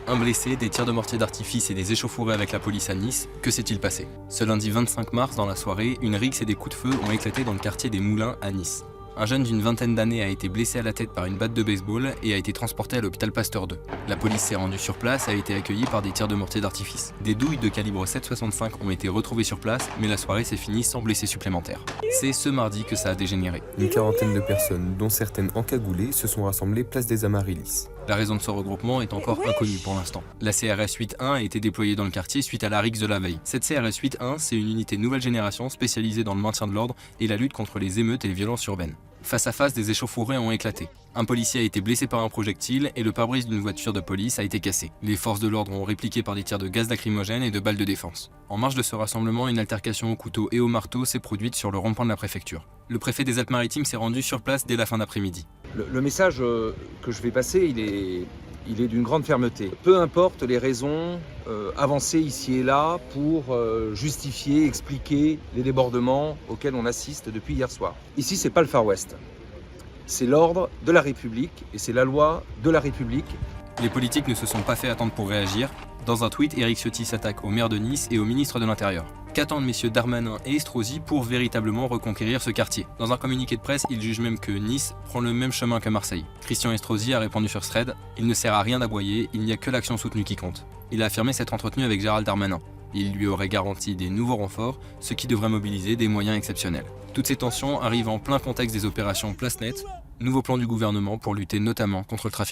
Un blessé, des tirs de mortier d'artifice et des échauffourées avec la police à Nice, que s'est-il passé? Ce lundi 25 mars, dans la soirée, une rixe et des coups de feu ont éclaté dans le quartier des Moulins à Nice. Un jeune d'une vingtaine d'années a été blessé à la tête par une batte de baseball et a été transporté à l'hôpital Pasteur 2. La police s'est rendue sur place et a été accueillie par des tirs de mortier d'artifice. Des douilles de calibre 7,65 ont été retrouvées sur place, mais la soirée s'est finie sans blessés supplémentaires. C'est ce mardi que ça a dégénéré. Une quarantaine de personnes, dont certaines encagoulées, se sont rassemblées place des Amaryllis. La raison de ce regroupement est encore inconnue pour l'instant. La CRS 8-1 a été déployée dans le quartier suite à la rixe de la veille. Cette CRS 8-1, c'est une unité nouvelle génération spécialisée dans le maintien de l'ordre et la lutte contre les émeutes et les violences urbaines. Face à face, des échauffourées ont éclaté. Un policier a été blessé par un projectile et le pare-brise d'une voiture de police a été cassé. Les forces de l'ordre ont répliqué par des tirs de gaz lacrymogène et de balles de défense. En marge de ce rassemblement, une altercation au couteau et au marteau s'est produite sur le rond-point de la préfecture. Le préfet des Alpes-Maritimes s'est rendu sur place dès la fin d'après-midi. Le message que je vais passer, il est d'une grande fermeté. Peu importe les raisons avancées ici et là pour justifier, expliquer les débordements auxquels on assiste depuis hier soir. Ici, c'est pas le Far West. C'est l'ordre de la République et c'est la loi de la République. Les politiques ne se sont pas fait attendre pour réagir. Dans un tweet, Éric Ciotti s'attaque au maire de Nice et au ministre de l'Intérieur. Qu'attendent messieurs Darmanin et Estrosi pour véritablement reconquérir ce quartier? Dans un communiqué de presse, ils jugent même que Nice prend le même chemin que Marseille. Christian Estrosi a répondu sur Thread « Il ne sert à rien d'aboyer, il n'y a que l'action soutenue qui compte ». Il a affirmé s'être entretenu avec Gérald Darmanin. Il lui aurait garanti des nouveaux renforts, ce qui devrait mobiliser des moyens exceptionnels. Toutes ces tensions arrivent en plein contexte des opérations Place Nette, nouveau plan du gouvernement pour lutter notamment contre le trafic.